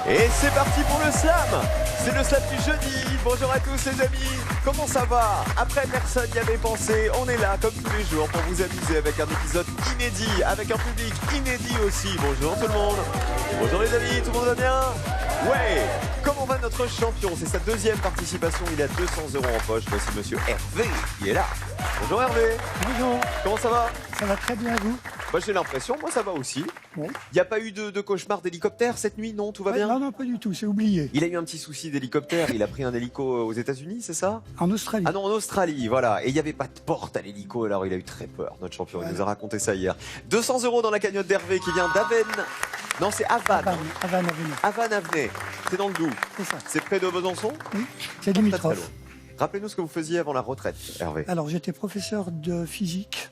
Et c'est parti pour le slam. C'est le slam du jeudi. Bonjour à tous les amis. Comment ça va? Après, personne n'y avait pensé. On est là comme tous les jours pour vous amuser avec un épisode inédit, avec un public inédit aussi. Bonjour tout le monde. Bonjour les amis, tout le monde va bien? Ouais. Comment va notre champion? C'est sa deuxième participation. Il a 200 € en poche. Voici monsieur Hervé qui est là. Bonjour Hervé. Bonjour. Comment ça va? Ça va très bien à vous? Moi j'ai l'impression, moi ça va aussi. Oui. Il n'y a pas eu de cauchemar d'hélicoptère cette nuit, non? Tout va bien? Non, non, pas du tout, c'est oublié. Il a eu un petit souci d'hélicoptère, il a pris un hélico aux États-Unis, c'est ça? En Australie. Ah non, en Australie, voilà. Et il n'y avait pas de porte à l'hélico, alors il a eu très peur, notre champion. Il nous a raconté ça hier. 200 € dans la cagnotte d'Hervé qui vient d'Aven. Non, c'est Havane. Havane. Havane-Avenay. C'est dans le Doubs. C'est ça. C'est près de Besançon? Oui, c'est Très, très limitrophe. loin. Rappelez-nous ce que vous faisiez avant la retraite, Hervé. Alors, j'étais professeur de physique,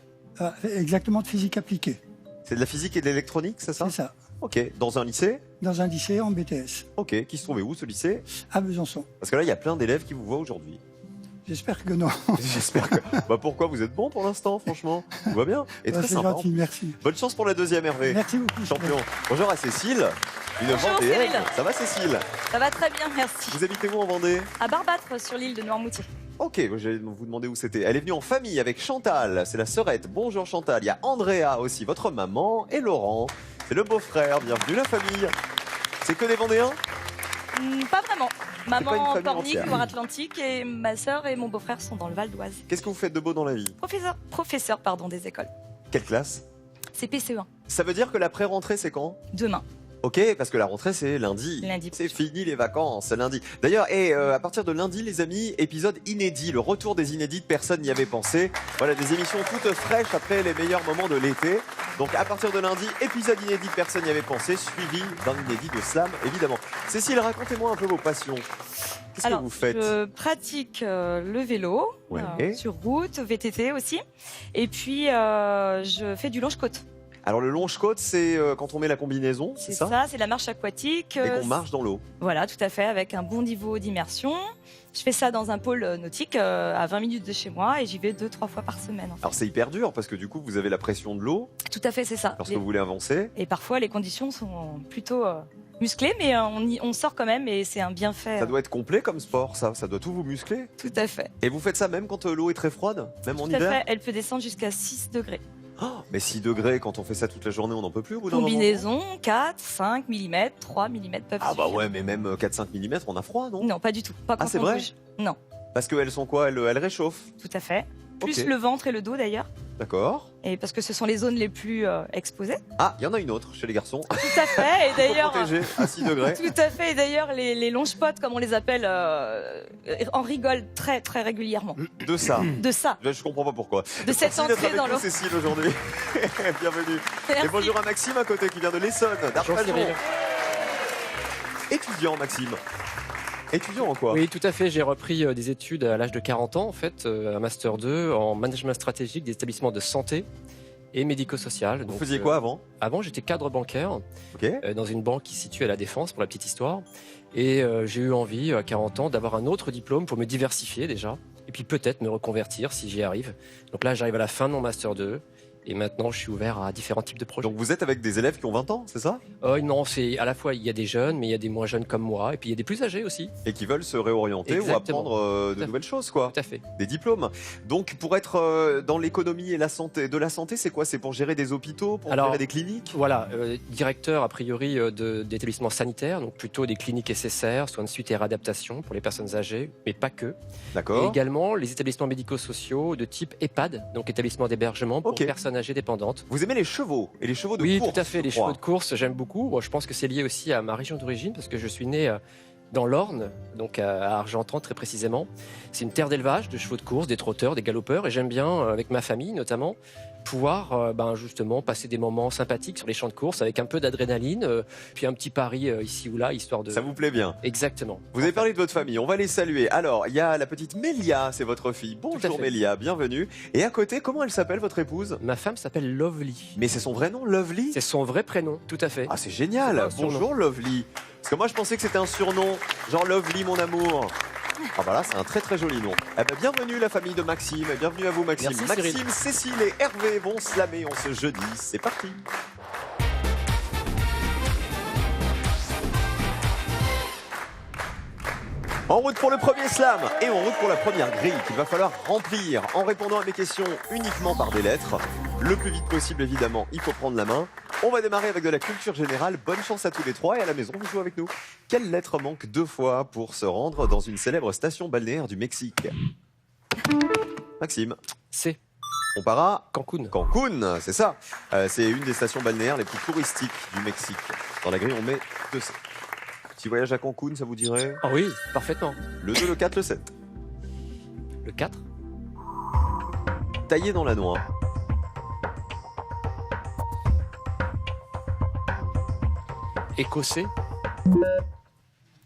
exactement de physique appliquée. C'est de la physique et de l'électronique, c'est ça? C'est ça. Ok. Dans un lycée? Dans un lycée en BTS, Ok. Qui se trouvait où ce lycée? à Besançon. Parce que là, il y a plein d'élèves qui vous voient aujourd'hui. J'espère que non. J'espère que. Bah pourquoi? Vous êtes bon pour l'instant, franchement. Tout va bien. Et très C'est sympa. gentil, merci. Bonne chance pour la deuxième, Hervé. Merci beaucoup. Champion. Bonjour à Cécile. Une Bonjour, Vendéenne. Cyril. Ça va Cécile? Ça va très bien, merci. Vous habitez où en Vendée? À Barbâtre, sur l'île de Noirmoutier. Ok, je vais vous demander où c'était. Elle est venue en famille avec Chantal, c'est la sœurette. Bonjour Chantal. Il y a Andrea aussi, votre maman, et Laurent. C'est le beau-frère. Bienvenue la famille. C'est que des Vendéens? Pas vraiment. pas une Maman en famille Pornic, entière. Loire-Atlantique, et ma sœur et mon beau-frère sont dans le Val d'Oise. Qu'est-ce que vous faites de beau dans la vie? Professeur des écoles. Quelle classe? C'est PCE1. Ça veut dire que la pré-rentrée c'est quand? Demain. Ok, parce que la rentrée c'est lundi. Lundi. C'est fini les vacances, c'est lundi. D'ailleurs, à partir de lundi, les amis, épisode inédit, le retour des inédites, personne n'y avait pensé. Voilà, des émissions toutes fraîches après les meilleurs moments de l'été. Donc à partir de lundi, épisode inédit, personne n'y avait pensé, suivi d'un inédit de slam, évidemment. Cécile, racontez-moi un peu vos passions. Qu'est-ce que vous faites? Je pratique le vélo, Ouais. sur route, VTT aussi. Et puis, je fais du longe-côte. Alors le longe-côte, c'est quand on met la combinaison, c'est ça? C'est la marche aquatique. Et qu'on marche dans l'eau. Voilà, tout à fait, avec un bon niveau d'immersion. Je fais ça dans un pôle nautique à 20 minutes de chez moi et j'y vais 2-3 fois par semaine. En fait. Alors c'est hyper dur parce que du coup vous avez la pression de l'eau Tout à fait, c'est ça. lorsque vous voulez avancer. Et parfois, les conditions sont plutôt musclées, mais on sort quand même et c'est un bienfait. Ça doit être complet comme sport, ça doit tout vous muscler. Tout à fait. Et vous faites ça même quand l'eau est très froide, même en Tout à hiver? fait. Elle peut descendre jusqu'à 6 degrés. Oh, mais 6 degrés, quand on fait ça toute la journée, on n'en peut plus au bout d'un moment. Combinaison, 4, 5 mm, 3 mm peuvent Ah bah suffire. ouais, mais même 4-5 mm, on a froid, non? Non, pas du tout. Pas quand c'est on vrai bouge. Non, Parce qu'elles sont quoi? Elles réchauffent. tout à fait. Plus Ok. le ventre et le dos d'ailleurs. D'accord. Et parce que ce sont les zones les plus exposées. Ah, il y en a une autre chez les garçons. Tout à fait. Et Faut d'ailleurs, protéger à 6 degrés. tout à fait. Et d'ailleurs, les longe-potes, comme on les appelle, en rigolent très très régulièrement. De ça. De ça. Je comprends pas pourquoi. De cette Merci d'être entrée avec dans nous, l'eau. Cécile, aujourd'hui. Bienvenue. Merci. Et bonjour à Maxime à côté qui vient de l'Essonne, d'Arpajon. Étudiant, Maxime. Étudiant en quoi? Oui, tout à fait. J'ai repris des études à l'âge de 40 ans, en fait, un Master 2 en management stratégique des établissements de santé et médico-social. Vous faisiez quoi avant? Avant, j'étais cadre bancaire Ok. dans une banque qui se situe à La Défense, pour la petite histoire. Et j'ai eu envie, à 40 ans, d'avoir un autre diplôme pour me diversifier déjà. Et puis peut-être me reconvertir si j'y arrive. Donc là, j'arrive à la fin de mon Master 2. Et maintenant, je suis ouvert à différents types de projets. Donc vous êtes avec des élèves qui ont 20 ans, c'est ça? Non, c'est à la fois, il y a des jeunes, mais il y a des moins jeunes comme moi. Et puis il y a des plus âgés aussi. Et qui veulent se réorienter ou Exactement. apprendre de Tout à nouvelles choses, quoi. Tout à fait. Des diplômes. Donc pour être dans l'économie et la santé, de la santé, c'est quoi? C'est pour gérer des hôpitaux, pour Alors, gérer des cliniques? Voilà, directeur a priori d'établissements sanitaires, donc plutôt des cliniques SSR, soins de suite et réadaptation pour les personnes âgées, mais pas que. Et D'accord. également les établissements médico-sociaux de type EHPAD, donc établissement d'hébergement pour Ok. personnes âgées dépendantes. Vous aimez les chevaux et les chevaux de Oui, course? tout à fait, les je crois. chevaux de course, j'aime beaucoup. Bon, je pense que c'est lié aussi à ma région d'origine, parce que je suis né dans l'Orne, donc à Argentan très précisément. C'est une terre d'élevage de chevaux de course, des trotteurs, des galopeurs, et j'aime bien, avec ma famille notamment, pouvoir justement passer des moments sympathiques sur les champs de course avec un peu d'adrénaline, puis un petit pari ici ou là, histoire de... Ça vous plaît bien? Exactement. Vous avez parlé de votre famille, on va les saluer. Alors, il y a la petite Mélia, c'est votre fille. Tout à Bonjour fait. Mélia, bienvenue. Et à côté, comment elle s'appelle votre épouse? Ma femme s'appelle Lovely. Mais c'est son vrai nom, Lovely? C'est son vrai prénom, tout à fait. Ah, c'est génial. C'est pas un surnom. Bonjour Lovely. Parce que moi, je pensais que c'était un surnom, genre Lovely, mon amour. Ah bah là, c'est un très très joli nom. Eh ben, bienvenue la famille de Maxime, et bienvenue à vous Maxime. Merci, Maxime, Cyril. Cécile et Hervé vont slammer en ce jeudi. C'est parti. En route pour le premier slam et en route pour la première grille qu'il va falloir remplir en répondant à mes questions uniquement par des lettres. Le plus vite possible, évidemment, il faut prendre la main. On va démarrer avec de la culture générale. Bonne chance à tous les trois et à la maison, vous jouez avec nous. Quelle lettre manque 2 fois pour se rendre dans une célèbre station balnéaire du Mexique? Maxime. C. On part à Cancun. Cancun, c'est ça. C'est une des stations balnéaires les plus touristiques du Mexique. Dans la grille, on met 2 C. Petit voyage à Cancun, ça vous dirait? Ah oui, parfaitement. Le 2, le 4, le 7. Le 4. Taillé dans la noix. Écossais.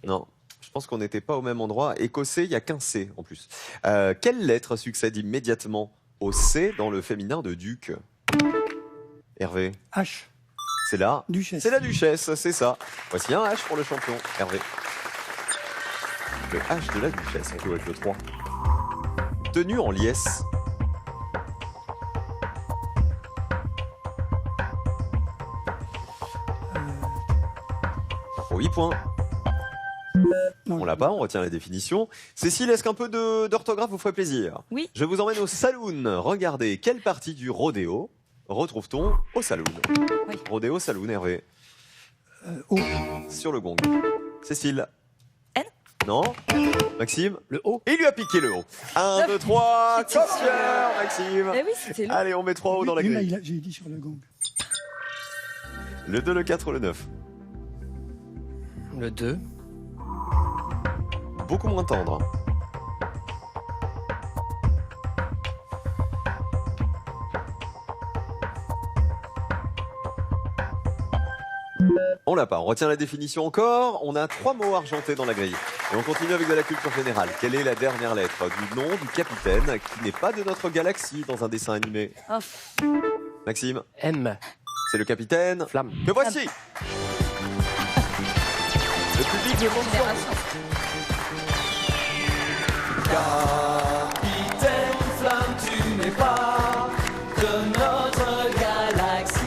Non, je pense qu'on n'était pas au même endroit. Écossais, il n'y a qu'un C en plus. Quelle lettre succède immédiatement au C dans le féminin de duc? Hervé. H. C'est là. Duchesse. C'est la duchesse, c'est ça. Voici un H pour le champion, Hervé. Le H de la duchesse, on joue avec le 3. Tenue en liesse. Pour 8 points. Non, On l'a pas, on retient la définition. Cécile, est-ce qu'un peu d'orthographe vous ferait plaisir? Oui. Je vous emmène au saloon. Regardez, quelle partie du rodéo retrouve-t-on au saloon? Oui. Rodéo, saloon, Hervé. O. Sur le gong. Cécile. N. Non. Maxime. Le O. Il lui a piqué le haut. 1, 2, 3. J'étais Top sûre. cœur, Maxime. Eh oui, c'était long. Allez, on met 3 hauts dans la Oui, là, grille. j'ai dit sur le gong. Le 2, le 4, le 9. Le 2. Beaucoup moins tendre. On l'a pas, on retient la définition encore. On a 3 mots argentés dans la grille. Et on continue avec de la culture générale. Quelle est la dernière lettre du nom du capitaine qui n'est pas de notre galaxie dans un dessin animé? Oh, Maxime, M. c'est le capitaine. Flamme. Que voici. Le public le montre. génération. Capitaine Flamme, tu n'es pas de notre galaxie,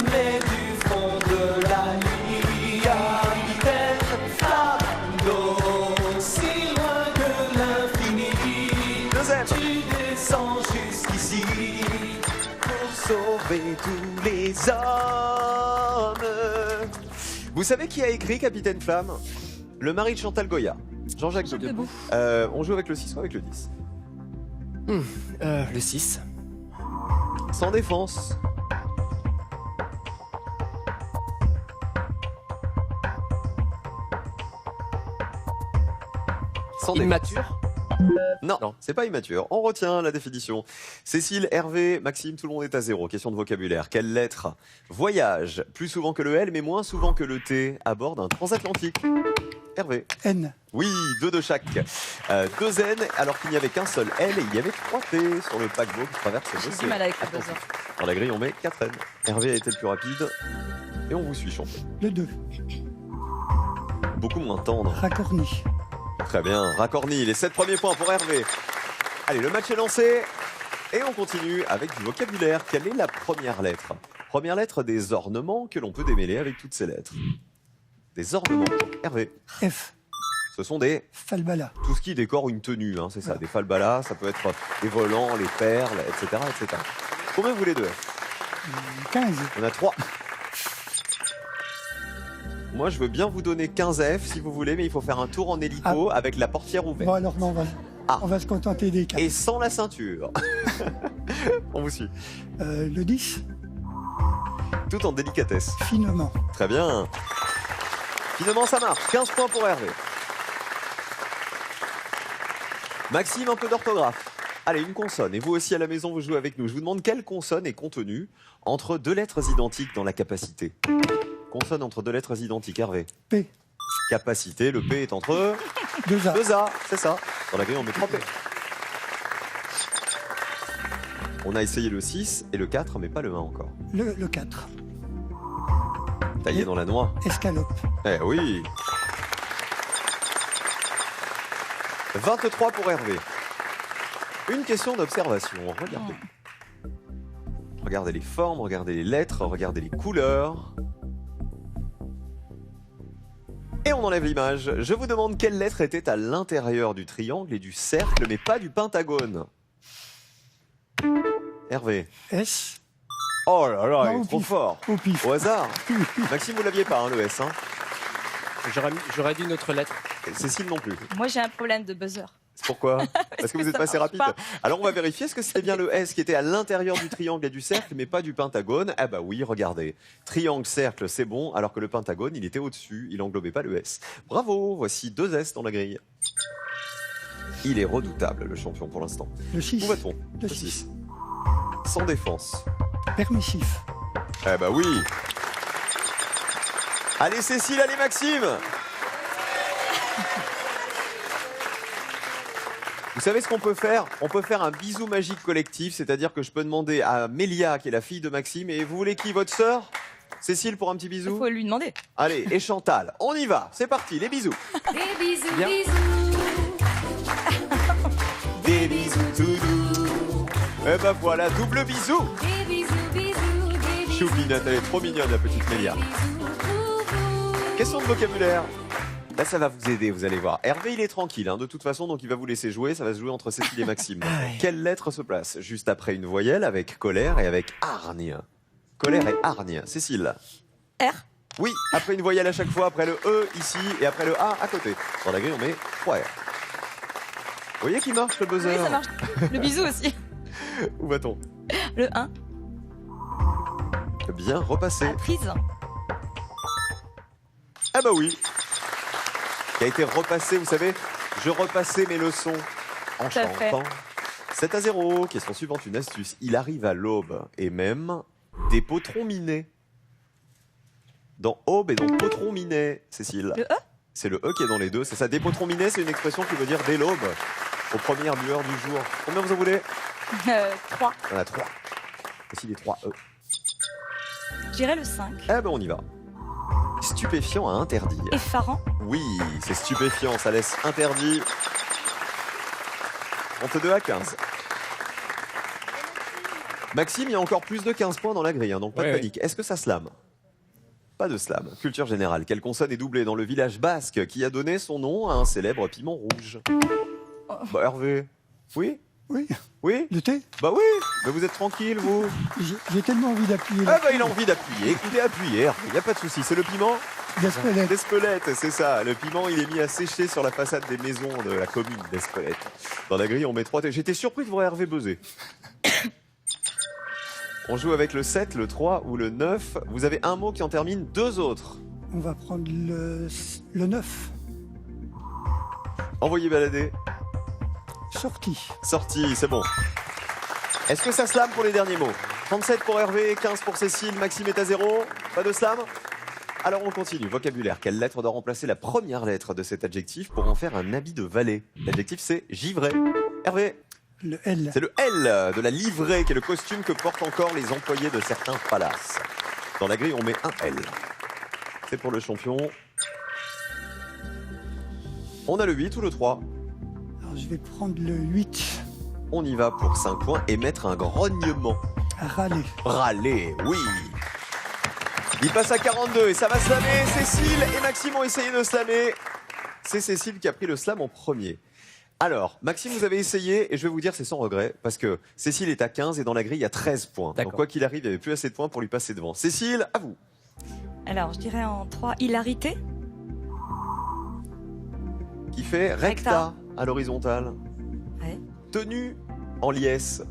mais du fond de la nuit. Capitaine Flamme, d'aussi loin que l'infini, Deuxième. tu descends jusqu'ici pour sauver tous les hommes. Vous savez qui a écrit Capitaine Flamme? Le mari de Chantal Goya, Jean-Jacques Debout. Debout. On joue avec le 6 ou avec le 10? Le 6. Sans défense. Sans défense. Immature. Non, Non. c'est pas immature. On retient la définition. Cécile, Hervé, Maxime, tout le monde est à 0. Question de vocabulaire. Quelle lettre voyage plus souvent que le L, mais moins souvent que le T à bord d'un transatlantique? Hervé. N. Oui, 2 de chaque. 2 N, alors qu'il n'y avait qu'un seul L et il y avait 3 T sur le paquebot qui traverse J'ai l'océan. du mal avec le Attention. buzzer. Dans la grille, on met 4 N. Hervé a été le plus rapide. Et on vous suit, champion. Le 2. Beaucoup moins tendre. Racorni. Très bien. Racorni, les 7 premiers points pour Hervé. Allez, le match est lancé. Et on continue avec du vocabulaire. Quelle est la première lettre? Première lettre des ornements que l'on peut démêler avec toutes ces lettres. Des ornements. Hervé. F. Ce sont des... Falbala. tout ce qui décore une tenue, hein, c'est ça. Voilà. Des falbalas, ça peut être les volants, les perles, etc. etc. Combien vous voulez de 15. On a 3. Moi, je veux bien vous donner 15 F si vous voulez, mais il faut faire un tour en hélico avec la portière ouverte. Bon, alors, non, Ah. on va se contenter des 4. Et sans la ceinture. On vous suit. Le 10. Tout en délicatesse. Finement. Très bien. Finalement, ça marche. 15 points pour Hervé. Maxime, un peu d'orthographe. Allez, une consonne. Et vous aussi à la maison, vous jouez avec nous. Je vous demande quelle consonne est contenue entre 2 lettres identiques dans la capacité. Consonne entre 2 lettres identiques, Hervé. P. Capacité, le P est entre 2 A. 2 A, c'est ça. Dans la grille, on met 3 P. On a essayé le 6 et le 4, mais pas le 1 encore. Le 4. Taillé dans la noix. Escalope. Eh oui. 23 pour Hervé. Une question d'observation. Regardez. Regardez les formes, regardez les lettres, regardez les couleurs. Et on on enlève l'image. Je vous demande quelle lettre était à l'intérieur du triangle et du cercle, mais pas du pentagone. Hervé. S. Oh là là, Non, il au est trop pif. fort. Au pif. Au hasard. Maxime, vous l'aviez pas, hein, le S. Hein. J'aurais dû une autre lettre. Et Cécile non plus. Moi, j'ai un problème de buzzer. Pourquoi? Parce que vous êtes ça passé marche rapide. pas. Alors on va vérifier, est-ce que c'était bien le S qui était à l'intérieur du triangle et du cercle, mais pas du pentagone? Ah bah oui, regardez. Triangle, cercle, c'est bon, alors que le pentagone, il était au-dessus, il englobait pas le S. Bravo, voici 2 S dans la grille. Il est redoutable, le champion, pour l'instant. Le 6. Où va-t-on? Le Le 6. 6. Sans défense. Permissif. Eh bah oui. Allez Cécile, allez Maxime. Vous savez ce qu'on peut faire? On peut faire un bisou magique collectif, c'est-à-dire que je peux demander à Mélia, qui est la fille de Maxime, et vous voulez qui, votre sœur? Cécile, pour un petit Il bisou? faut lui demander. Allez, et Chantal, on y va, c'est parti, les bisous. Des bisous, Bien. Des bisous tout doux. Et ben voilà, double bisou. des bisous, des bisous. Choupinette, elle est trop mignonne, la petite Mélia. Question de vocabulaire. Là, ça va vous aider, vous allez voir. Hervé, il est tranquille, hein, de toute façon, donc il va vous laisser jouer. Ça va se jouer entre Cécile et Maxime. Quelle lettre se place juste après une voyelle avec colère et avec hargne? Colère et hargne. Cécile. R. Oui, après une voyelle à chaque fois, après le E ici et après le A à côté. Dans la grille, on met 3 R. Vous voyez qui marche le buzzer? Oui, ça marche. Le bisou aussi. Où va-t-on? Le 1. Bien, repasser. Prise. Ah bah oui. Qui a été repassé, vous savez, je repassais mes leçons en Tout à fait. chantant. 7-0. Question suivante, une astuce. Il arrive à l'aube et même des potrons minés. Dans aube et dans potron miné, Cécile. Le E. C'est le E qui est dans les deux. C'est ça. Des potrons minés, c'est une expression qui veut dire dès l'aube, aux premières lueurs du jour. Combien vous en voulez? 3. Il y en a 3. Voici les 3 E. J'irai le 5. Eh ben on y va. Stupéfiant à interdire. Effarant. Oui, c'est stupéfiant, ça laisse interdit. On fait 2 à 15. Maxime, il y a encore plus de 15 points dans la grille, hein, donc pas de Ouais, panique. Est-ce que ça slame? Pas de slam. Culture générale. Quelle consonne est doublée dans le village basque qui a donné son nom à un célèbre piment rouge? Bah Hervé. Oui? Oui. Oui? Le T. Bah oui. Mais vous êtes tranquille, vous? J'ai tellement envie d'appuyer. Ah bah il a envie d'appuyer. Écoutez, appuyez. Il n'y a pas de souci. C'est le piment? D'Espelette. D'Espelette, c'est ça. Le piment, il est mis à sécher sur la façade des maisons de la commune d'Espelette. Dans la grille, on met 3 T. J'étais surpris de voir Hervé buzzer. On joue avec le 7, le 3 ou le 9. Vous avez un mot qui en termine 2 autres. On va prendre le 9. Envoyez balader. Sortie. Sortie, c'est bon. Est-ce que ça slam pour les derniers mots? 37 pour Hervé, 15 pour Cécile, Maxime est à 0. Pas de slam? Alors on continue. Vocabulaire. Quelle lettre doit remplacer la première lettre de cet adjectif pour en faire un habit de valet? L'adjectif c'est givré. Hervé? Le L. C'est le L de la livrée, qui est le costume que portent encore les employés de certains palaces. Dans la grille, on met un L. C'est pour le champion. On a le 8 ou le 3? Alors je vais prendre le 8. On y va pour 5 points et mettre un grognement. Râler. Râler, oui. Il passe à 42 et ça va slammer. Cécile et Maxime ont essayé de slammer. C'est Cécile qui a pris le slam en premier. Alors, Maxime, vous avez essayé, et je vais vous dire, c'est sans regret, parce que Cécile est à 15 et dans la grille, il y a 13 points. D'accord. Donc, quoi qu'il arrive, il n'y avait plus assez de points pour lui passer devant. Cécile, à vous. Alors, je dirais en 3. Hilarité. Qui fait recta à l'horizontale. Ouais. Tenue en liesse.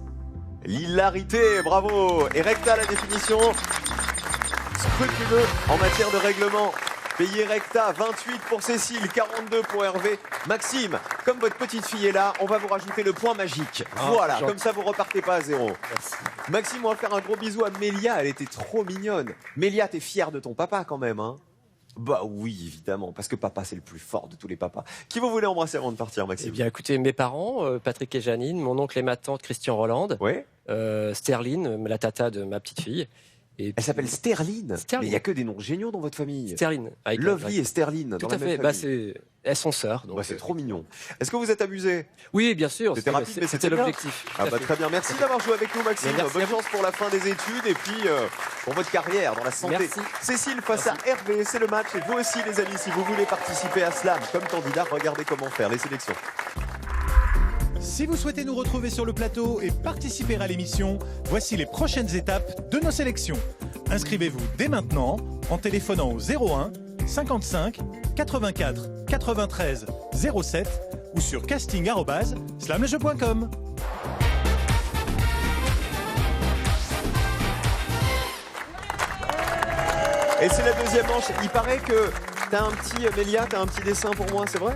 L'hilarité, bravo. Et recta, la définition. Scrupuleux en matière de règlement. Payé recta, 28 pour Cécile, 42 pour Hervé. Maxime, comme votre petite fille est là, on va vous rajouter le point magique. Voilà, gentil. comme ça vous repartez pas à 0. Merci. Maxime, on va faire un gros bisou à Mélia, elle était trop mignonne. Mélia, t'es fière de ton papa quand même, hein? Bah oui, évidemment, parce que papa c'est le plus fort de tous les papas. Qui vous voulez embrasser avant de partir, Maxime? Eh bien, écoutez, mes parents, Patrick et Janine, mon oncle et ma tante, Christian Roland, Ouais. Sterline, la tata de ma petite fille. Et Elle s'appelle Sterline. Sterline. Mais il n'y a que des noms géniaux dans votre famille. Sterline. avec un Lovely Y. et Sterline. Tout dans à la même fait. Bah, famille. Elles sont sœurs. donc, Bah, c'est trop mignon. Est-ce que vous êtes amusé? Oui, bien sûr. C'était rapide, mais c'était bien. l'objectif. Ah bah, très bien, merci d'avoir joué avec nous Maxime. Mais merci Bonne à vous. chance pour la fin des études et puis pour votre carrière dans la santé. Merci. Cécile face à Hervé, c'est le match et vous aussi les amis, si vous voulez participer à Slam comme candidat, regardez comment faire les sélections. Si vous souhaitez nous retrouver sur le plateau et participer à l'émission, voici les prochaines étapes de nos sélections. Inscrivez-vous dès maintenant en téléphonant au 01 55 84 93 07 ou sur casting@slamlejeu.com. Et c'est la deuxième manche. Il paraît que t'as un petit, Mélia, t'as un petit dessin pour moi, c'est vrai?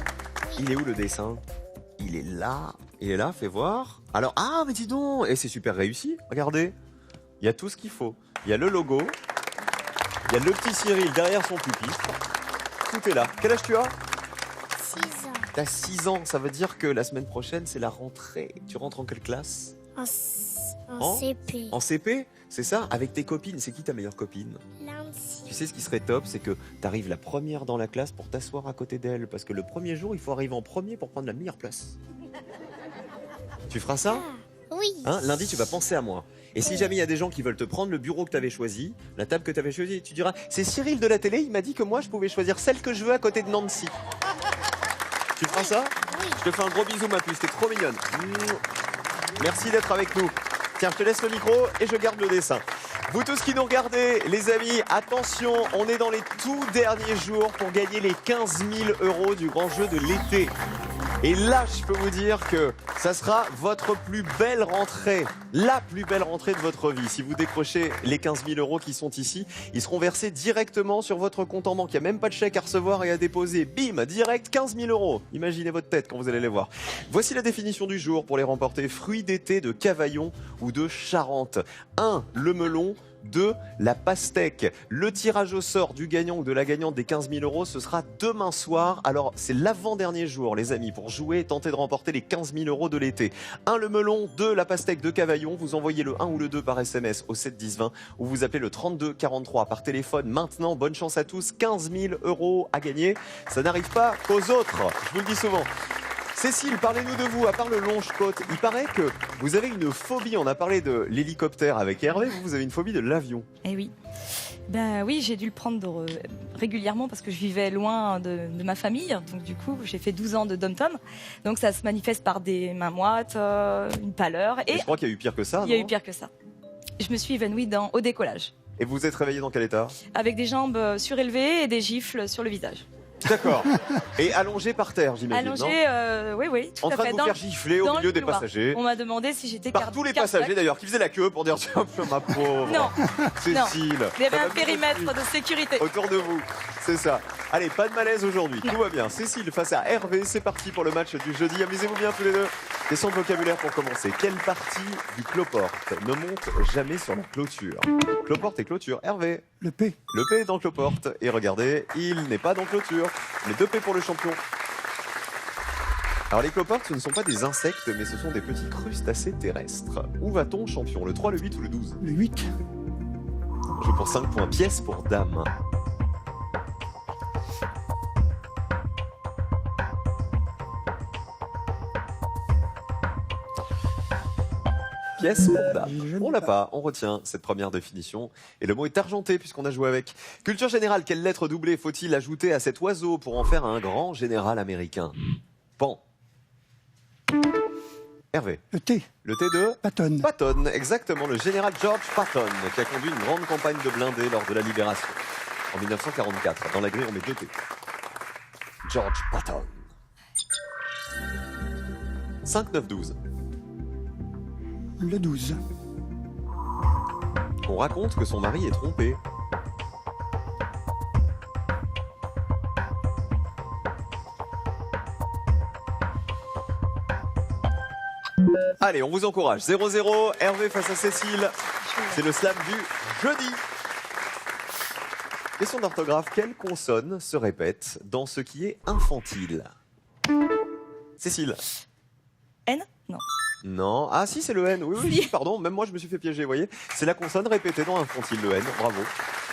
Il est où le dessin? Il est là. Il est là, fais voir. Alors, ah, mais dis donc. Et c'est super réussi. Regardez. Il y a tout ce qu'il faut. Il y a le logo. Il y a le petit Cyril derrière son pupitre. Tout est là. Quel âge tu as? 6 ans. T'as 6 ans. Ça veut dire que la semaine prochaine, c'est la rentrée. Tu rentres en quelle classe? En CP. En CP? C'est ça? Avec tes copines. C'est qui ta meilleure copine? Lundi. Tu sais ce qui serait top, c'est que tu arrives la première dans la classe pour t'asseoir à côté d'elle. Parce que le premier jour, il faut arriver en premier pour prendre la meilleure place. Tu feras ça? Oui. Hein, lundi, tu vas penser à moi. Et si jamais il y a des gens qui veulent te prendre le bureau que tu avais choisi, la table que tu avais choisie, tu diras, c'est Cyril de la télé, il m'a dit que moi, je pouvais choisir celle que je veux à côté de Nancy. Tu feras ça? Oui. Je te fais un gros bisou, ma puce, t'es trop mignonne. Merci d'être avec nous. Tiens, je te laisse le micro et je garde le dessin. Vous tous qui nous regardez, les amis, attention, on est dans les tout derniers jours pour gagner les 15 000 € du grand jeu de l'été. Et là, je peux vous dire que ça sera votre plus belle rentrée, la plus belle rentrée de votre vie. Si vous décrochez les 15 000 € qui sont ici, ils seront versés directement sur votre compte en banque. Il n'y a même pas de chèque à recevoir et à déposer. Bim, direct 15 000 €. Imaginez votre tête quand vous allez les voir. Voici la définition du jour pour les remporter. Fruits d'été de Cavaillon ou de Charente. 1. Le melon. 2. La pastèque. Le tirage au sort du gagnant ou de la gagnante des 15 000 €, ce sera demain soir. Alors, c'est l'avant-dernier jour, les amis, pour jouer et tenter de remporter les 15 000 € de l'été. 1. Le melon. 2. La pastèque de Cavaillon. Vous envoyez le 1 ou le 2 par SMS au 7 10 20 ou vous appelez le 32 43 par téléphone. Maintenant, bonne chance à tous. 15 000 € à gagner. Ça n'arrive pas qu'aux autres. Je vous le dis souvent. Cécile, parlez-nous de vous, à part le longe-côte. Il paraît que vous avez une phobie, on a parlé de l'hélicoptère avec Hervé, vous avez une phobie de l'avion. Eh oui. Ben oui, j'ai dû le prendre régulièrement parce que je vivais loin de ma famille. Donc du coup, j'ai fait 12 ans de dom-tom. Donc ça se manifeste par des mains moites, une pâleur. Et je crois qu'il y a eu pire que ça, il y a non eu pire que ça. Je me suis évanouie au décollage. Et vous vous êtes réveillé dans quel état? Avec des jambes surélevées et des gifles sur le visage. D'accord. Et allongé par terre, j'imagine, non? Allongé, oui, tout En à train fait. de vous faire gifler au dans milieu le des couloir. passagers. On m'a demandé si j'étais Par tous les passagers d'ailleurs, qui faisaient la queue pour dire tiens, ma pauvre Non, Cécile. il y avait ça un va périmètre mieux de sécurité. autour de vous, c'est ça. Allez, pas de malaise aujourd'hui, tout va bien. Cécile face à Hervé, c'est parti pour le match du jeudi. Amusez-vous bien tous les deux. Question de vocabulaire pour commencer. Quelle partie du cloporte ne monte jamais sur la clôture? Cloporte et clôture. Hervé. Le P. Le P est dans cloporte. Et regardez, il n'est pas dans clôture. Les 2 P pour le champion. Alors les cloportes, ce ne sont pas des insectes, mais ce sont des petits crustacés terrestres. Où va-t-on, champion? Le 3, le 8 ou le 12? Le 8. On joue pour 5 points. Pièce pour dame. Pièce pour dame. On l'a pas, on retient cette première définition. Et le mot est argenté puisqu'on a joué avec. Culture générale, quelle lettre doublée faut-il ajouter à cet oiseau pour en faire un grand général américain? Pan. Hervé. Le T. Le T de Patton. Patton, exactement, le général George Patton, qui a conduit une grande campagne de blindés lors de la Libération, en 1944. Dans la grille, on met 2 T. George Patton. 5, 9, 12. Le 12. On raconte que son mari est trompé. Allez, on vous encourage. 0-0, Hervé face à Cécile. C'est le slam du jeudi. Question d'orthographe. Quelle consonne se répète dans ce qui est infantile? Cécile. N? Non. Non. Ah si, c'est le N. Oui, oui, Si. si, pardon. Même moi, je me suis fait piéger, vous voyez. C'est la consonne répétée dans infantile, le N. Bravo.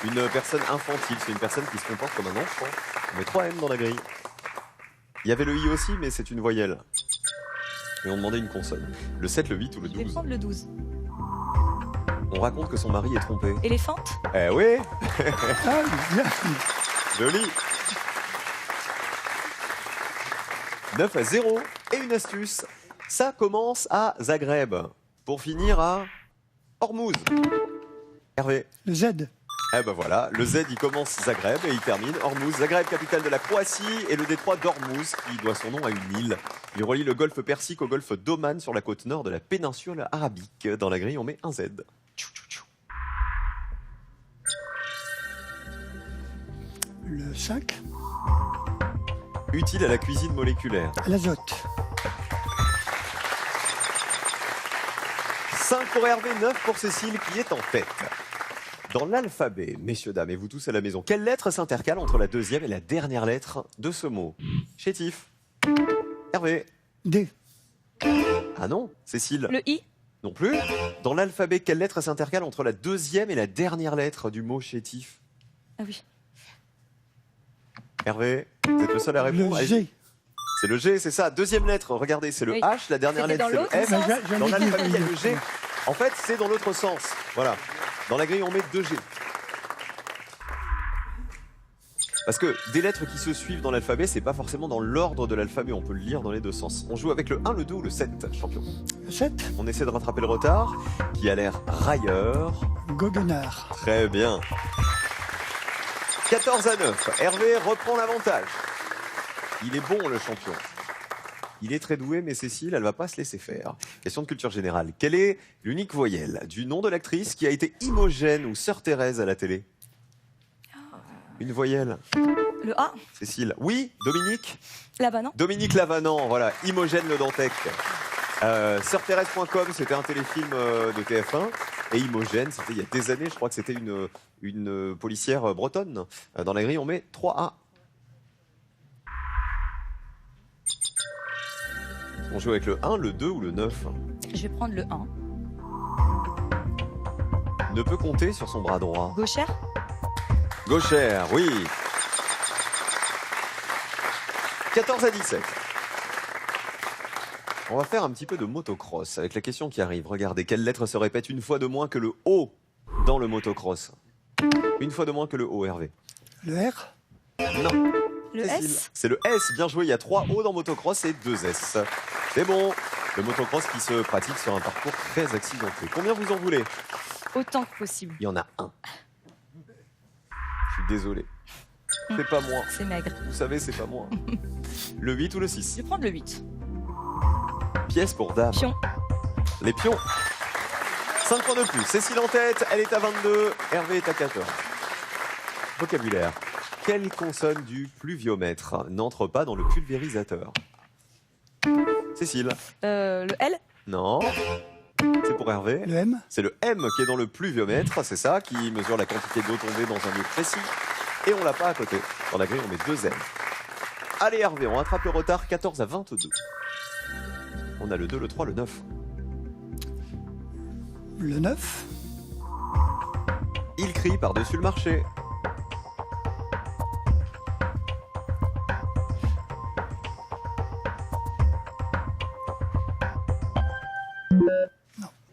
Une personne infantile, c'est une personne qui se comporte comme un enfant. On met 3 N dans la grille. Il y avait le I aussi, mais c'est une voyelle. Et on demandait une consonne. Le 7, le 8 ou le Je vais 12. prendre le 12. On raconte que son mari est trompé. Éléphante. Eh oui, Ah, bien. joli. 9-0. Et une astuce. Ça commence à Zagreb. Pour finir à Hormuz. Hervé. Le Z. Eh ben voilà, le Z il commence Zagreb et il termine Hormuz. Zagreb, capitale de la Croatie, et le détroit d'Hormuz qui doit son nom à une île. Il relie le golfe Persique au golfe d'Oman sur la côte nord de la péninsule arabique. Dans la grille, on met un Z. Tchou, tchou, tchou. Le 5. Utile à la cuisine moléculaire. L'azote. 5 pour Hervé, 9 pour Cécile qui est en tête. Dans l'alphabet, messieurs, dames, et vous tous à la maison, quelle lettre s'intercale entre la deuxième et la dernière lettre de ce mot? Chétif. Hervé. D. Ah non, Cécile. Le I. Non plus. Dans l'alphabet, quelle lettre s'intercale entre la deuxième et la dernière lettre du mot chétif? Ah oui. Hervé, vous êtes le seul à répondre. Le Allez-y. G. C'est le G, c'est ça. Deuxième lettre, regardez, c'est le Oui. H, la dernière C'était lettre, dans c'est le l'autre F. sens. Dans J'allais l'alphabet, il y a dire. le G. En fait, c'est dans l'autre sens. Voilà. Dans la grille, on met 2 G. Parce que des lettres qui se suivent dans l'alphabet, c'est pas forcément dans l'ordre de l'alphabet. On peut le lire dans les deux sens. On joue avec le 1, le 2 ou le 7, champion. Le 7. On essaie de rattraper le retard, qui a l'air railleur. Goguenard. Très bien. 14-9. Hervé reprend l'avantage. Il est bon, le champion. Il est très doué, mais Cécile, elle va pas se laisser faire. Question de culture générale. Quelle est l'unique voyelle du nom de l'actrice qui a été Imogène ou Sœur Thérèse à la télé? Une voyelle. Le A. Cécile. Oui, Dominique. Là-bas, non? Dominique Lavanant, voilà. Imogène Le Dantec. Sœurthérèse.com, c'était un téléfilm de TF1. Et Imogène, c'était il y a des années, je crois que c'était une policière bretonne. Dans la grille, on met 3A. On joue avec le 1, le 2 ou le 9. Je vais prendre le 1. Ne peut compter sur son bras droit. Gauchère. Gauchère, oui. 14-17. On va faire un petit peu de motocross avec la question qui arrive. Regardez, quelle lettre se répète une fois de moins que le O dans le motocross? Une fois de moins que le O, Hervé. Le R. Non. Le Cécile. S. C'est le S, bien joué. Il y a 3 O dans motocross et 2 S. C'est bon. Le motocross qui se pratique sur un parcours très accidenté. Combien vous en voulez? Autant que possible. Il y en a un. Je suis désolé. C'est pas moi. C'est maigre. Vous savez, c'est pas moi. Le 8 ou le 6? Je vais prendre le 8. Pièce pour dame. Pion. Les pions. 5 points de plus. Cécile en tête, elle est à 22. Hervé est à 14. Vocabulaire. Quelle consonne du pluviomètre n'entre pas dans le pulvérisateur? Cécile. Le L. Non. C'est pour Hervé. Le M. C'est le M qui est dans le pluviomètre, c'est ça, qui mesure la quantité d'eau tombée dans un lieu précis. Et on l'a pas à côté. Dans la grille, on met 2 M. Allez Hervé, on rattrape le retard, 14-22. On a le 2, le 3, le 9. Le 9. Il crie par-dessus le marché.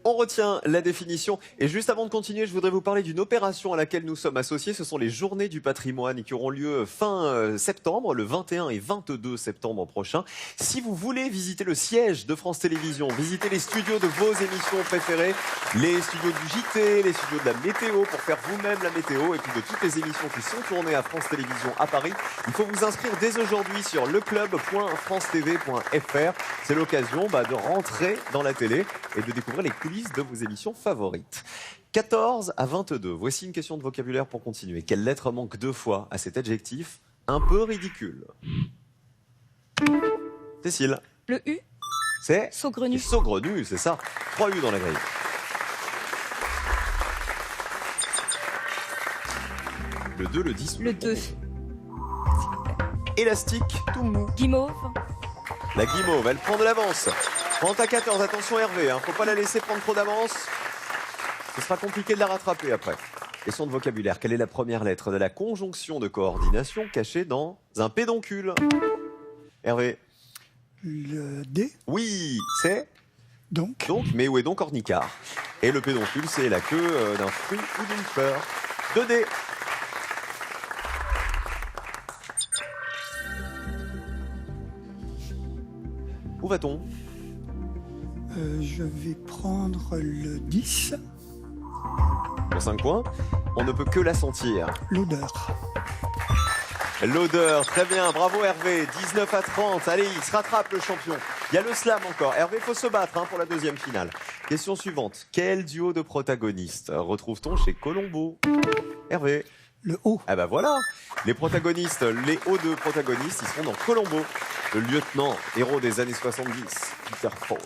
On retient la définition. Et juste avant de continuer, je voudrais vous parler d'une opération à laquelle nous sommes associés. Ce sont les Journées du patrimoine qui auront lieu fin septembre, le 21 et 22 septembre prochain. Si vous voulez visiter le siège de France Télévisions, visiter les studios de vos émissions préférées, les studios du JT, les studios de la météo, pour faire vous-même la météo, et puis de toutes les émissions qui sont tournées à France Télévisions à Paris, il faut vous inscrire dès aujourd'hui sur leclub.francetv.fr. C'est l'occasion de rentrer dans la télé et de découvrir les coulisses de vos émissions favorites. 14-22. Voici une question de vocabulaire pour continuer. Quelle lettre manque 2 fois à cet adjectif un peu ridicule? Cécile. Le U. C'est Saugrenu. saugrenu, c'est ça. 3 U dans la grille. Le 2, le 10. Le 2. Élastique, tout mou. Guimauve. La guimauve, elle prend de l'avance. 30 à 14, attention Hervé, faut pas la laisser prendre trop d'avance. Ce sera compliqué de la rattraper après. Question de vocabulaire, quelle est la première lettre de la conjonction de coordination cachée dans un pédoncule? Hervé. Le D, Oui, c'est donc. mais où est donc Ornicard? Et le pédoncule, c'est la queue d'un fruit ou d'une fleur. 2D. Où va-t-on? Je vais prendre le 10, Pour 5 points. On ne peut que la sentir. l'odeur. L'odeur, très bien, bravo Hervé, 19 à 30, allez, il se rattrape le champion. Il y a le slam encore, Hervé, il faut se battre pour la deuxième finale. Question suivante, quel duo de protagonistes retrouve-t-on chez Colombo? Hervé. Le O, Ah bah voilà, les protagonistes, les hauts de protagonistes, ils seront dans Colombo. Le lieutenant, héros des années 70, Peter Falk.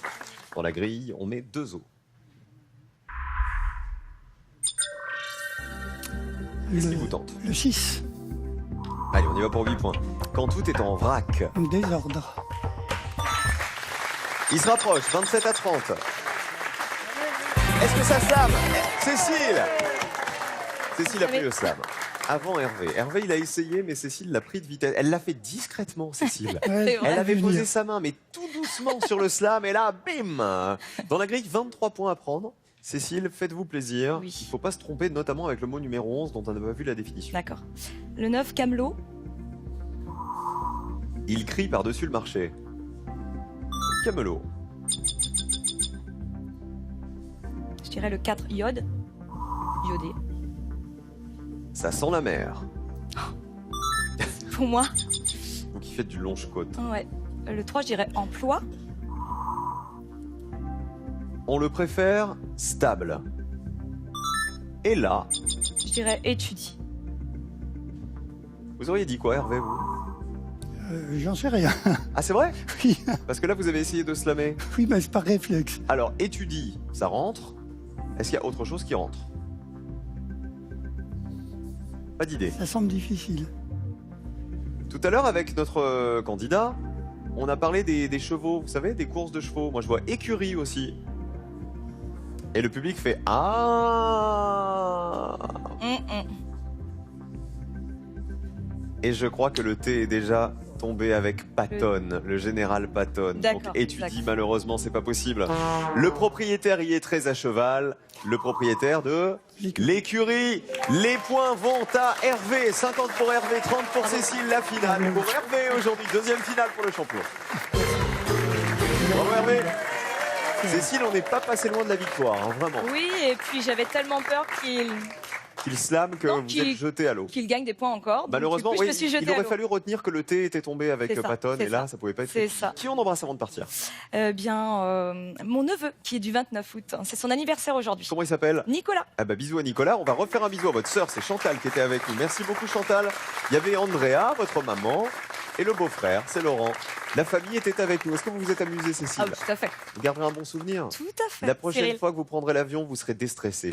Dans la grille, on met 2 os. Qu'est-ce qui vous tente? le 6, Allez, on y va pour 8 points. Quand tout est en vrac, désordre. il se rapproche, 27 à 30. Est-ce que ça slam? Cécile a pris le slam. Avant Hervé. Hervé, il a essayé, mais Cécile l'a pris de vitesse. Elle l'a fait discrètement, Cécile. Ouais, vrai. Elle avait vu posé venir. sa main, mais tout doucement sur le slam, et là, bim! Dans la grille, 23 points à prendre. Cécile, faites-vous plaisir. Oui. Il ne faut pas se tromper, notamment avec le mot numéro 11, dont on n'a pas vu la définition. D'accord. Le 9, Camelot. Il crie par-dessus le marché. Camelot. Je dirais le 4, Iode. Iodé. Ça sent la mer. Pour moi. Vous qui faites du longe-côte. Ouais. Le 3, je dirais emploi. On le préfère stable. Et là, Je dirais étudie. vous auriez dit quoi, Hervé, vous? J'en sais rien. Ah, c'est vrai? Oui, Parce que là, vous avez essayé de slammer. oui, mais c'est par réflexe. Alors, étudie, ça rentre. Est-ce qu'il y a autre chose qui rentre? Pas d'idée. Ça semble difficile. Tout à l'heure, avec notre candidat, on a parlé des chevaux, vous savez, des courses de chevaux. Moi, je vois écurie aussi. Et le public fait Ah. Et je crois que le T est déjà tombé avec Patton, le général Patton. Donc D'accord, étudie, d'accord. malheureusement, c'est pas possible. Le propriétaire y est très à cheval. Le propriétaire de l'écurie. Les points vont à Hervé. 50 pour Hervé, 30 pour Cécile. La finale pour Hervé aujourd'hui. Deuxième finale pour le champion. Bravo Hervé. Cécile, on n'est pas passé loin de la victoire, vraiment. Oui, et puis j'avais tellement peur qu'il Qu'il slame que Non, vous qu'il- êtes jeté à l'eau. gagne des points encore. Donc, Malheureusement, du coup, oui, je me suis il jetée à aurait l'eau. fallu retenir que le T était tombé avec C'est ça, Patton, c'est et là, ça. ça pouvait pas être C'est fait. ça. Qui on embrasse avant de partir? Mon neveu, qui est du 29 août. C'est son anniversaire aujourd'hui. Comment il s'appelle? Nicolas. Ah bah bisous à Nicolas, on va refaire un bisou à votre sœur, c'est Chantal qui était avec nous. Merci beaucoup Chantal. Il y avait Andrea, votre maman, et le beau-frère, c'est Laurent. La famille était avec nous. Est-ce que vous vous êtes amusé, Cécile? Ah oui, tout à fait. Vous garderez un bon souvenir? Tout à fait. La prochaine Cyril, fois que vous prendrez l'avion, vous serez déstressé.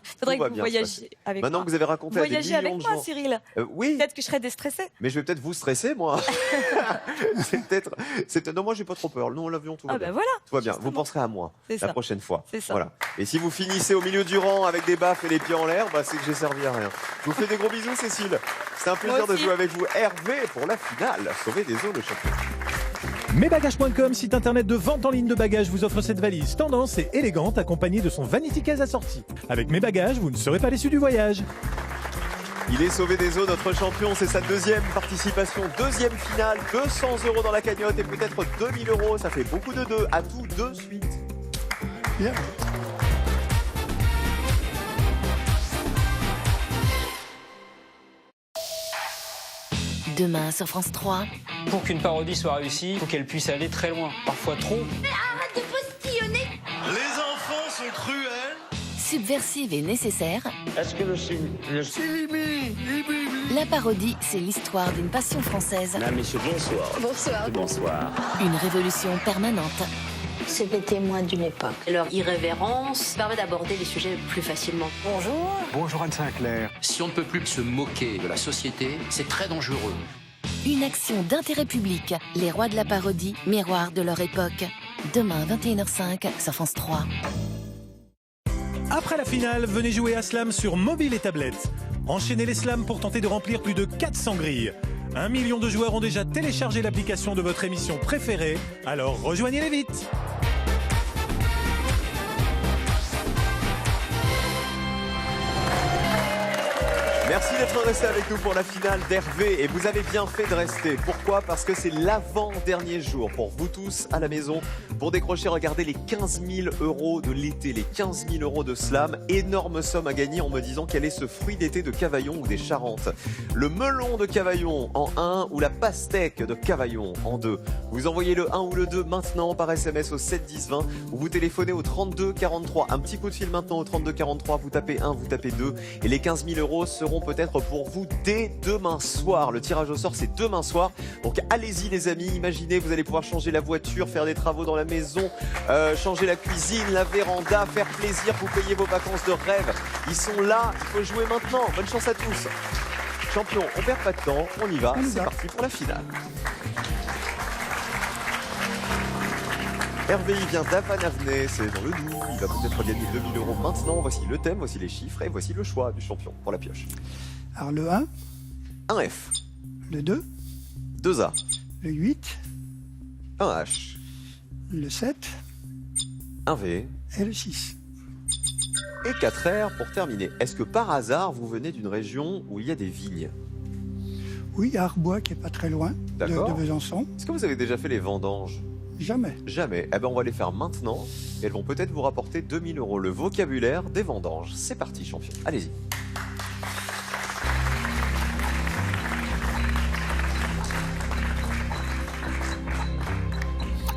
faudrait tout va que vous bien se voyagiez avec Maintenant moi. que vous avez raconté à des Voyagez millions avec de moi, gens. Cyril. Oui, Peut-être que je serais déstressée. mais je vais peut-être vous stresser, moi. Non, moi j'ai pas trop peur. Non, l'avion, tout va Ah bien. bah voilà. Tout va bien. Vous justement. penserez à moi C'est la ça. prochaine fois. C'est ça. Voilà. Et si vous finissez au milieu du rang avec des baffes et les pieds en l'air, bah, c'est que j'ai servi à rien. Je vous fais des gros bisous, Cécile. C'est un plaisir Moi de aussi. jouer avec vous. Hervé pour la finale. Sauver des eaux, le champion. Mesbagages.com, site internet de vente en ligne de bagages, vous offre cette valise tendance et élégante accompagnée de son vanity case assorti. Avec Mes Bagages, vous ne serez pas déçus du voyage. Il est sauvé des eaux, notre champion. C'est sa deuxième participation, deuxième finale. 200 € dans la cagnotte et peut-être 2000 €. Ça fait beaucoup de deux. À tout de suite. Bien. Demain sur France 3, Pour qu'une parodie soit réussie, il faut qu'elle puisse aller très loin, parfois trop. Les enfants sont cruels. subversive et nécessaire, Est-ce que la parodie, c'est l'histoire d'une passion française, Mesdames, messieurs, bonsoir. Bonsoir. Bonsoir. une révolution permanente. C'est les témoins d'une époque. Leur irrévérence permet d'aborder les sujets plus facilement. Bonjour. Bonjour Anne Sinclair. Si on ne peut plus se moquer de la société, c'est très dangereux. Une action d'intérêt public, les rois de la parodie, miroir de leur époque. Demain, 21h05 sur France 3. Après la finale, venez jouer à Slam sur mobile et tablette. Enchaînez les slams pour tenter de remplir plus de 400 grilles. 1 million de joueurs ont déjà téléchargé l'application de votre émission préférée, alors rejoignez-les vite. Merci d'être resté avec nous pour la finale d'Hervé et vous avez bien fait de rester. Pourquoi? Parce que c'est l'avant-dernier jour pour vous tous à la maison pour décrocher, regardez, les 15 000 € de l'été, les 15 000 € de slam. Énorme somme à gagner en me disant quel est ce fruit d'été de Cavaillon ou des Charentes. Le melon de Cavaillon en 1 ou la pastèque de Cavaillon en 2. Vous envoyez le 1 ou le 2 maintenant par SMS au 7 10 20 ou vous téléphonez au 32 43. Un petit coup de fil maintenant au 32 43, vous tapez 1, vous tapez 2 et les 15 000 € seront peut-être pour vous dès demain soir. Le tirage au sort, c'est demain soir. Donc allez-y les amis, imaginez, vous allez pouvoir changer la voiture, faire des travaux dans la maison, changer la cuisine, la véranda, faire plaisir, vous payez vos vacances de rêve. Ils sont là, il faut jouer maintenant. Bonne chance à tous. Champion, on perd pas de temps, on y va, c'est parti pour la finale. Hervé, il vient d'Avan-Avenay, c'est dans le Doubs, il va peut-être gagner 2 000 € maintenant. Voici le thème, voici les chiffres et voici le choix du champion pour la pioche. Alors le 1, 1F, le 2, 2A, le 8, 1H, le 7 1V et le 6. et 4R pour terminer. Est-ce que par hasard, vous venez d'une région où il y a des vignes? Oui, à Arbois, qui est pas très loin de Besançon. Est-ce que vous avez déjà fait les vendanges? Jamais. Jamais. Eh ben, on va les faire maintenant. Et elles vont peut-être vous rapporter 2 000 €. Le vocabulaire des vendanges. C'est parti, champion. Allez-y.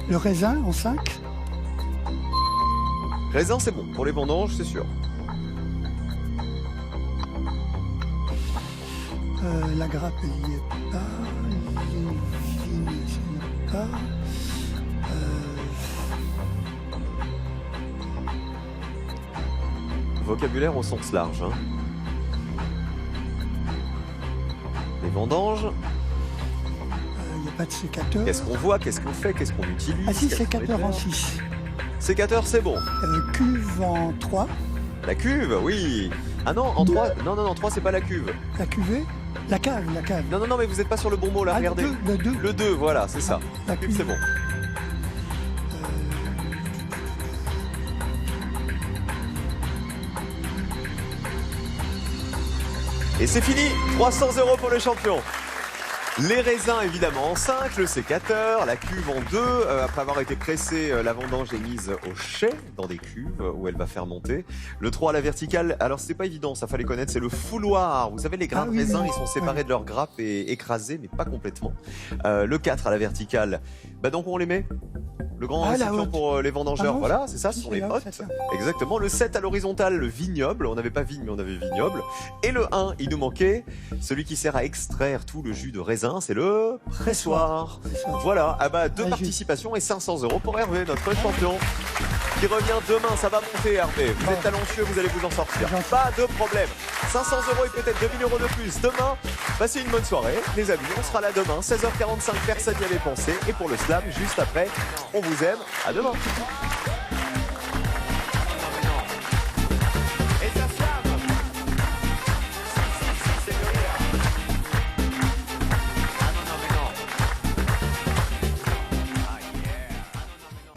Le raisin en 5. Raisin, c'est bon. Pour les vendanges, c'est sûr. La grappe, il n'y est pas. Les vignes, il n'y est pas. Vocabulaire au sens large. Hein. Les vendanges. Il n'y a pas de sécateur. Qu'est-ce qu'on voit? Qu'est-ce qu'on fait? Qu'est-ce qu'on utilise? Ah si, Qu'est-ce qu'on sécateur en met 6. Sécateur, c'est bon. Cuve en 3. La cuve, oui. Ah non, en 3. Non, 3, c'est pas la cuve. La cuvée. La cave. Non, mais vous n'êtes pas sur le bon mot là, regardez. Le 2. Le 2, voilà, c'est ça. La cuve, c'est bon. Et c'est fini, 300 € pour le champion. Les raisins évidemment en 5, le sécateur, la cuve en 2. Après avoir été pressée, la vendange est mise au chai dans des cuves où elle va fermenter. Le 3 à la verticale, alors c'est pas évident, ça fallait connaître, c'est le fouloir. Vous savez, les grains de raisin, ils sont séparés de leur grappe et écrasés, mais pas complètement. Le 4 à la verticale, donc on les met. Le grand récipient pour les vendangeurs, voilà, c'est ça, ce sont les hottes. Exactement. Le 7 à l'horizontale, le vignoble. On n'avait pas vigne, mais on avait vignoble. Et le 1, il nous manquait celui qui sert à extraire tout le jus de raisin, c'est le pressoir. Voilà, 2 participations et 500 € pour Hervé, notre champion, qui revient demain. Ça va monter, Hervé. Vous êtes talentueux, vous allez vous en sortir. Pas de problème. 500 € et peut-être 2 000 € de plus. Demain, passez une bonne soirée, les amis. On sera là demain, 16h45, personne n'y avait pensé. Et pour le slam, juste après, on vous aime. À demain.